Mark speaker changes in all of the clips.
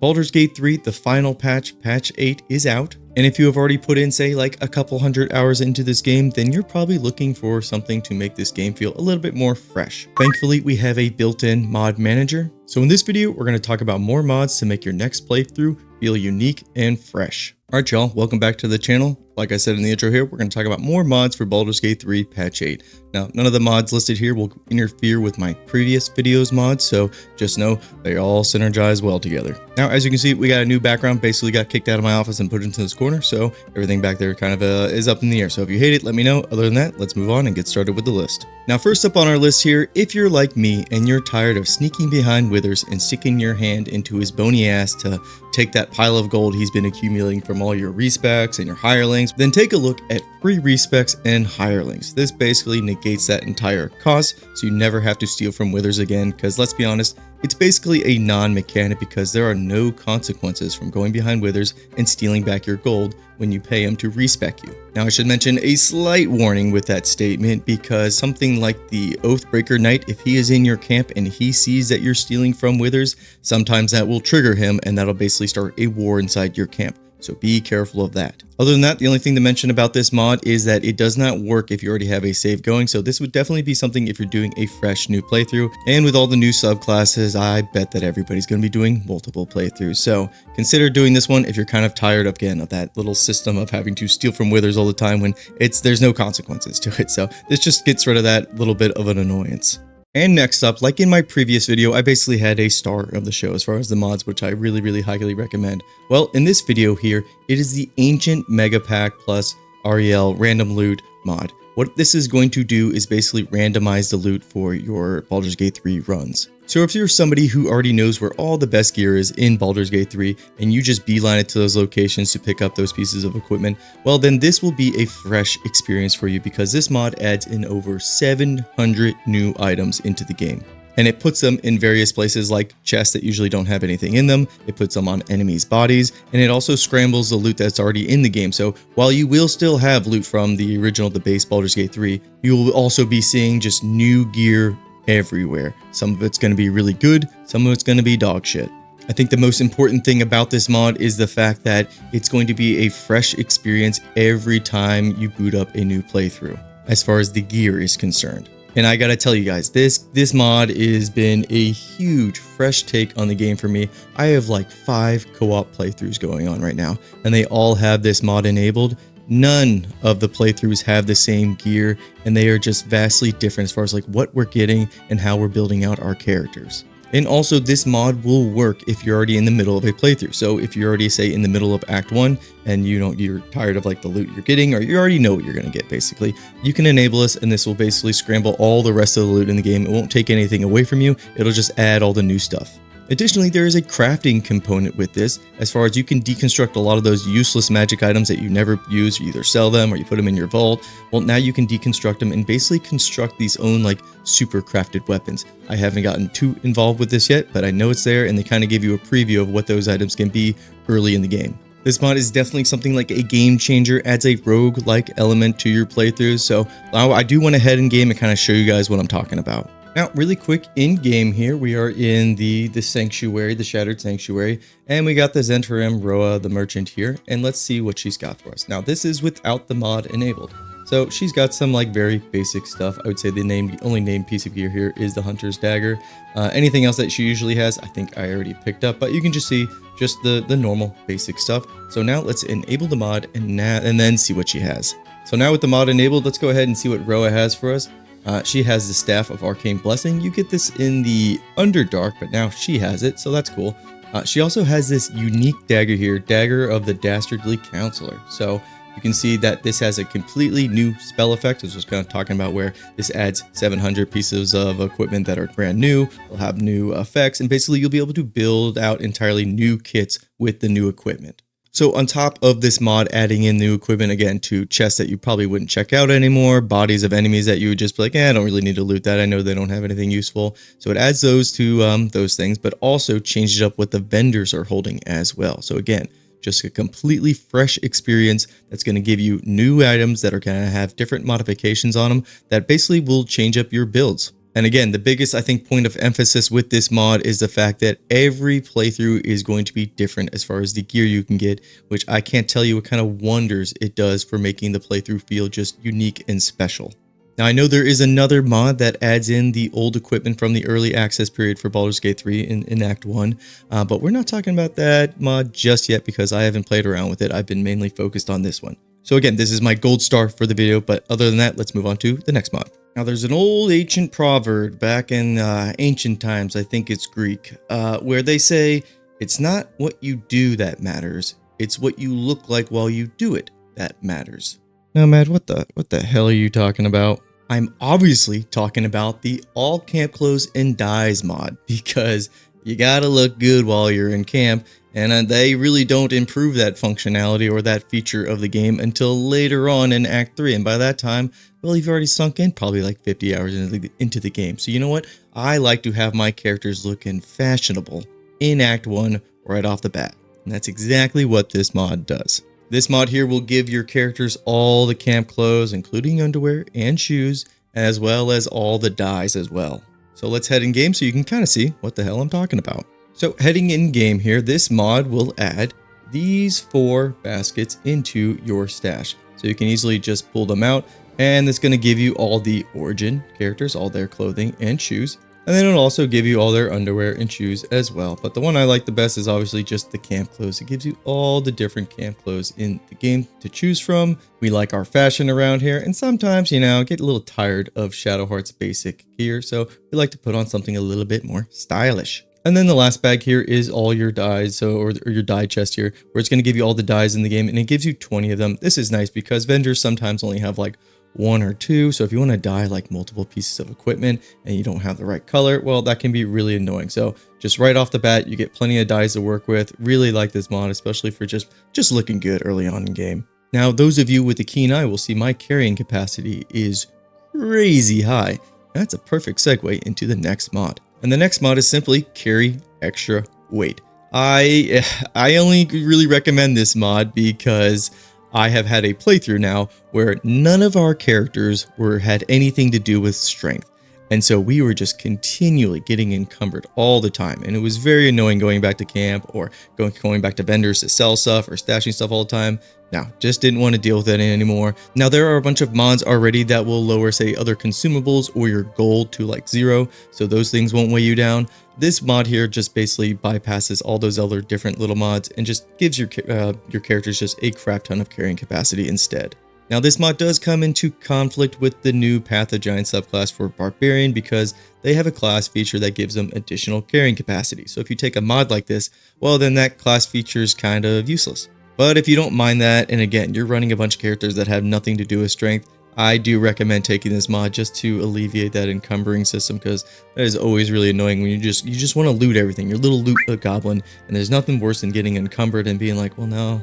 Speaker 1: Baldur's Gate 3, the final patch, patch 8, is out. And if you have already put in, say, like a couple hundred hours into this game, then you're probably looking for something to make this game feel a little bit more fresh. Thankfully, we have a built-in mod manager. So in this video, we're going to talk about more mods to make your next playthrough feel unique and fresh. Alright y'all, welcome back to the channel. Like I said in the intro here, we're going to talk about more mods for Baldur's Gate 3 patch 8. Now, none of the mods listed here will interfere with my previous videos mods, so just know they all synergize well together. Now, as you can see, we got a new background, basically got kicked out of my office and put into this corner, so everything back there kind of is up in the air. So if you hate it, let me know. Other than that, let's move on and get started with the list. Now, first up on our list here, if you're like me and you're tired of sneaking behind Withers and sticking your hand into his bony ass to take that pile of gold he's been accumulating from all your Respecs and your Hirelings, then take a look at free Respecs and Hirelings. This basically negates that entire cost, so you never have to steal from Withers again, because let's be honest, it's basically a non-mechanic because there are no consequences from going behind Withers and stealing back your gold when you pay him to respec you. Now, I should mention a slight warning with that statement, because something like the Oathbreaker Knight, if he is in your camp and he sees that you're stealing from Withers, sometimes that will trigger him and that'll basically start a war inside your camp. So be careful of that. Other than that, the only thing to mention about this mod is that it does not work if you already have a save going. So this would definitely be something if you're doing a fresh new playthrough. And with all the new subclasses, I bet that everybody's going to be doing multiple playthroughs. So consider doing this one if you're kind of tired of, again, of that little system of having to steal from Withers all the time when there's no consequences to it. So this just gets rid of that little bit of an annoyance. And next up, like in my previous video, I basically had a star of the show as far as the mods, which I really highly recommend. Well, in this video here, it is the Ancient Mega Pack plus REL Random Loot mod. What this is going to do is basically randomize the loot for your Baldur's Gate 3 runs. So if you're somebody who already knows where all the best gear is in Baldur's Gate 3 and you just beeline it to those locations to pick up those pieces of equipment, well then this will be a fresh experience for you, because this mod adds in over 700 new items into the game. And it puts them in various places like chests that usually don't have anything in them. It puts them on enemies' bodies, and it also scrambles the loot that's already in the game. So while you will still have loot from the base Baldur's Gate 3, you will also be seeing just new gear everywhere. Some of it's going to be really good, some of it's going to be dog shit. I think the most important thing about this mod is the fact that it's going to be a fresh experience every time you boot up a new playthrough, as far as the gear is concerned. And I gotta tell you guys, this mod has been a huge fresh take on the game for me. I have like 5 co-op playthroughs going on right now, and they all have this mod enabled. None of the playthroughs have the same gear, and they are just vastly different as far as like what we're getting and how we're building out our characters. And also, this mod will work if you're already in the middle of a playthrough. So if you're already, say, in the middle of Act 1 and you're tired of like the loot you're getting, or you already know what you're going to get, basically, you can enable this, and this will basically scramble all the rest of the loot in the game. It won't take anything away from you. It'll just add all the new stuff. Additionally, there is a crafting component with this, as far as you can deconstruct a lot of those useless magic items that you never use. You either sell them or you put them in your vault. Well, now you can deconstruct them and basically construct these own like super crafted weapons. I haven't gotten too involved with this yet, but I know it's there, and they kind of give you a preview of what those items can be early in the game. This mod is definitely something like a game changer, adds a rogue-like element to your playthroughs. So I do want to head in game and kind of show you guys what I'm talking about. Now, really quick in game here, we are in the Sanctuary, the Shattered Sanctuary, and we got the Zhentarim Roa, the merchant here, and let's see what she's got for us. Now, this is without the mod enabled. So she's got some like very basic stuff. I would say the only named piece of gear here is the Hunter's Dagger. Anything else that she usually has, I think I already picked up, but you can just see just the normal basic stuff. So now let's enable the mod and then see what she has. So now with the mod enabled, let's go ahead and see what Roa has for us. She has the Staff of Arcane Blessing. You get this in the Underdark, but now she has it, so that's cool. She also has this unique dagger here, Dagger of the Dastardly Counselor. So you can see that this has a completely new spell effect. I was just kind of talking about where this adds 700 pieces of equipment that are brand new. They'll have new effects, and basically you'll be able to build out entirely new kits with the new equipment. So on top of this mod adding in new equipment, again, to chests that you probably wouldn't check out anymore, bodies of enemies that you would just be like, I don't really need to loot that. I know they don't have anything useful. So it adds those to those things, but also changes up what the vendors are holding as well. So again, just a completely fresh experience that's going to give you new items that are going to have different modifications on them that basically will change up your builds. And again, the biggest, I think, point of emphasis with this mod is the fact that every playthrough is going to be different as far as the gear you can get, which I can't tell you what kind of wonders it does for making the playthrough feel just unique and special. Now, I know there is another mod that adds in the old equipment from the early access period for Baldur's Gate 3 in Act 1, but we're not talking about that mod just yet because I haven't played around with it. I've been mainly focused on this one. So again, this is my gold star for the video, but other than that, let's move on to the next mod. Now, there's an old ancient proverb back in ancient times, I think it's Greek, where they say, it's not what you do that matters, it's what you look like while you do it that matters. Now, Matt, what the hell are you talking about? I'm obviously talking about the all camp clothes and dyes mod, because you gotta look good while you're in camp, and they really don't improve that functionality or that feature of the game until later on in Act 3, and by that time, well, you've already sunk in probably like 50 hours into the game. So you know what? I like to have my characters looking fashionable in Act 1 right off the bat, and that's exactly what this mod does. This mod here will give your characters all the camp clothes, including underwear and shoes, as well as all the dyes as well. So let's head in game so you can kind of see what the hell I'm talking about. So heading in game here, this mod will add these 4 baskets into your stash. So you can easily just pull them out, and it's going to give you all the origin characters, all their clothing and shoes. And then it'll also give you all their underwear and shoes as well. But the one I like the best is obviously just the camp clothes. It gives you all the different camp clothes in the game to choose from. We like our fashion around here, and sometimes, you know, get a little tired of Shadowheart's basic gear, so we like to put on something a little bit more stylish. And then the last bag here is all your dyes, or your dye chest here, where it's going to give you all the dyes in the game, and it gives you 20 of them. This is nice because vendors sometimes only have like 1 or 2, so if you want to dye like multiple pieces of equipment and you don't have the right color, well, that can be really annoying. So just right off the bat, you get plenty of dyes to work with. Really like this mod, especially for just looking good early on in game. Now, those of you with a keen eye will see my carrying capacity is crazy high. That's a perfect segue into the next mod. And the next mod is simply carry extra weight. I only really recommend this mod because I have had a playthrough now where none of our characters had anything to do with strength. And so we were just continually getting encumbered all the time. And it was very annoying going back to camp or going back to vendors to sell stuff or stashing stuff all the time. Now, just didn't want to deal with that anymore. Now, there are a bunch of mods already that will lower, say, other consumables or your gold to like 0. So those things won't weigh you down. This mod here just basically bypasses all those other different little mods and just gives your characters just a crap ton of carrying capacity instead. Now, this mod does come into conflict with the new Path of Giant subclass for Barbarian because they have a class feature that gives them additional carrying capacity. So if you take a mod like this, well, then that class feature is kind of useless. But if you don't mind that, and again, you're running a bunch of characters that have nothing to do with strength, I do recommend taking this mod just to alleviate that encumbering system, because that is always really annoying when you just want to loot everything. Your little loot goblin, and there's nothing worse than getting encumbered and being like, well, no,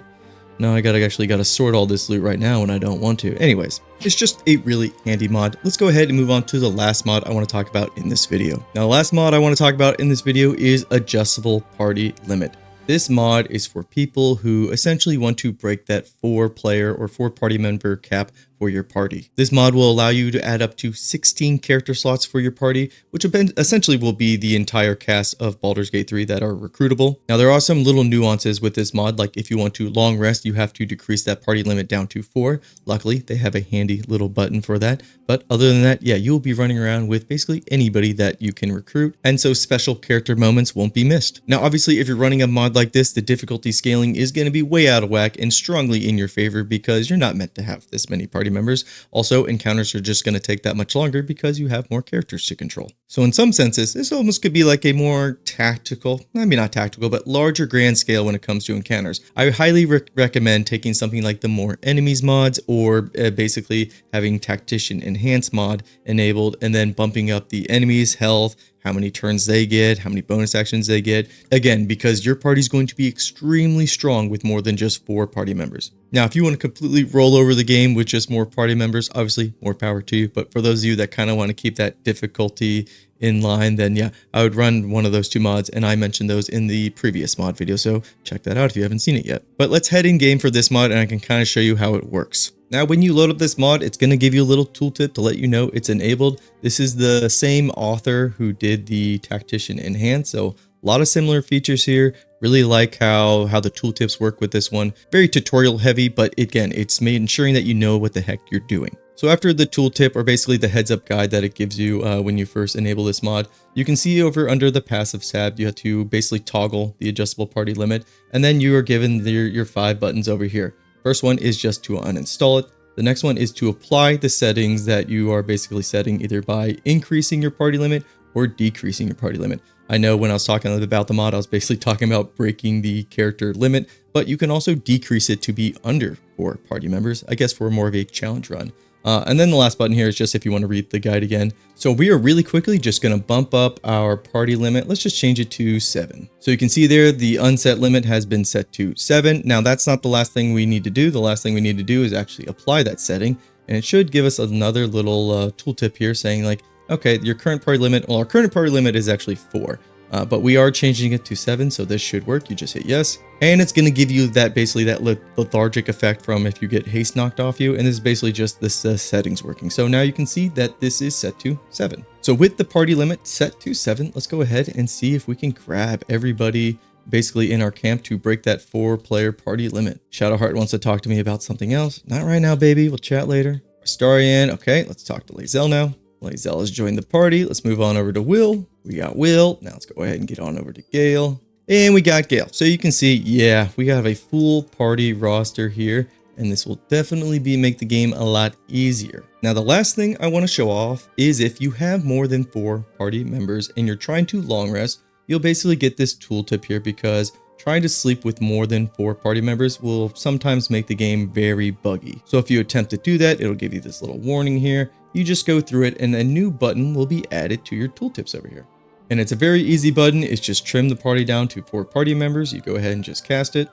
Speaker 1: I gotta sort all this loot right now when I don't want to. Anyways, it's just a really handy mod. Let's go ahead and move on to the last mod I want to talk about in this video. Now, the last mod I want to talk about in this video is adjustable party limit. This mod is for people who essentially want to break that 4-player or 4-party member cap for your party. This mod will allow you to add up to 16 character slots for your party, which essentially will be the entire cast of Baldur's Gate 3 that are recruitable. Now, there are some little nuances with this mod, like if you want to long rest, you have to decrease that party limit down to 4. Luckily, they have a handy little button for that. But other than that, yeah, you'll be running around with basically anybody that you can recruit, and so special character moments won't be missed. Now, obviously, if you're running a mod like this, the difficulty scaling is going to be way out of whack and strongly in your favor because you're not meant to have this many party members. Also, encounters are just going to take that much longer because you have more characters to control. So in some senses, this almost could be like a more tactical, I mean not tactical, but larger grand scale when it comes to encounters. I highly recommend taking something like the more enemies mods, or basically having tactician enhance mod enabled and then bumping up the enemies' health, how many turns they get, how many bonus actions they get. Again, because your party's going to be extremely strong with more than just 4 party members. Now, if you want to completely roll over the game with just more party members, obviously more power to you. But for those of you that kind of want to keep that difficulty in line, then yeah, I would run one of those two mods, and I mentioned those in the previous mod video, so check that out if you haven't seen it yet. But let's head in game for this mod, and I can kind of show you how it works. Now, when you load up this mod, it's going to give you a little tooltip to let you know it's enabled. This is the same author who did the Tactician Enhance, so a lot of similar features here. Really like how the tooltips work with this one. Very tutorial heavy, but again, it's ensuring that you know what the heck you're doing. So after the tooltip, or basically the heads up guide that it gives you when you first enable this mod, you can see over under the passive tab, you have to basically toggle the adjustable party limit, and then you are given your 5 buttons over here. First one is just to uninstall it. The next one is to apply the settings that you are basically setting either by increasing your party limit or decreasing your party limit. I know when I was talking about the mod, I was basically talking about breaking the character limit, but you can also decrease it to be under 4 party members, I guess for more of a challenge run. And then the last button here is just if you want to read the guide again. So we are really quickly just going to bump up our party limit. Let's just change it to 7. So you can see there the unset limit has been set to 7. Now that's not the last thing we need to do. The last thing we need to do is actually apply that setting. And it should give us another little tooltip here saying like, okay, your current party limit, well, our current party limit is actually 4. But we are changing it to 7, so this should work. You just hit yes. And it's going to give you that basically that lethargic effect from if you get haste knocked off you. And this is basically just the settings working. So now you can see that this is set to 7. So with the party limit set to 7, let's go ahead and see if we can grab everybody basically in our camp to break that 4-player party limit. Shadowheart wants to talk to me about something else. Not right now, baby. We'll chat later. Astarian. Okay, let's talk to Lae'zel now. Lae'zel has joined the party. Let's move on over to Will. We got Will. Now let's go ahead and get on over to Gale. And we got Gale. So you can see, yeah, we have a full party roster here. And this will definitely make the game a lot easier. Now, the last thing I want to show off is if you have more than 4 party members and you're trying to long rest, you'll basically get this tooltip here because trying to sleep with more than 4 party members will sometimes make the game very buggy. So if you attempt to do that, it'll give you this little warning here. You just go through it and a new button will be added to your tooltips over here. And it's a very easy button. It's just trim the party down to 4 party members. You go ahead and just cast it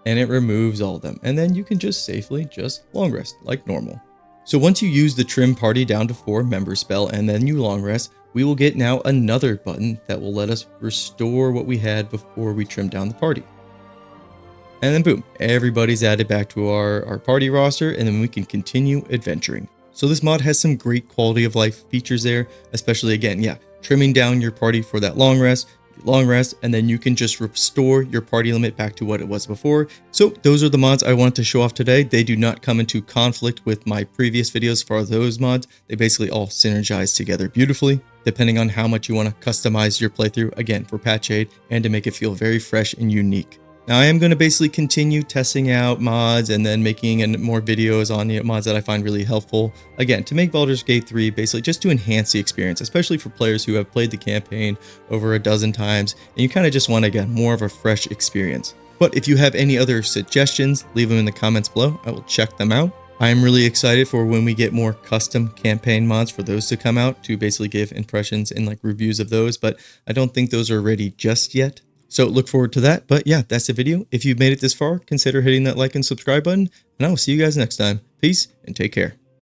Speaker 1: and it removes all of them. And then you can just safely just long rest like normal. So once you use the trim party down to 4 member spell and then you long rest, we will get now another button that will let us restore what we had before we trimmed down the party. And then boom, everybody's added back to our party roster and then we can continue adventuring. So this mod has some great quality of life features there, especially again, yeah, trimming down your party for that long rest, and then you can just restore your party limit back to what it was before. So those are the mods I wanted to show off today. They do not come into conflict with my previous videos for those mods. They basically all synergize together beautifully, depending on how much you want to customize your playthrough, again, for patch 8 and to make it feel very fresh and unique. Now I am going to basically continue testing out mods and then making more videos on the mods that I find really helpful. Again, to make Baldur's Gate 3 basically just to enhance the experience, especially for players who have played the campaign over a dozen times and you kind of just want to get more of a fresh experience. But if you have any other suggestions, leave them in the comments below. I will check them out. I am really excited for when we get more custom campaign mods for those to come out to basically give impressions and like reviews of those, but I don't think those are ready just yet. So look forward to that. But yeah, that's the video. If you've made it this far, consider hitting that like and subscribe button, and I will see you guys next time. Peace and take care.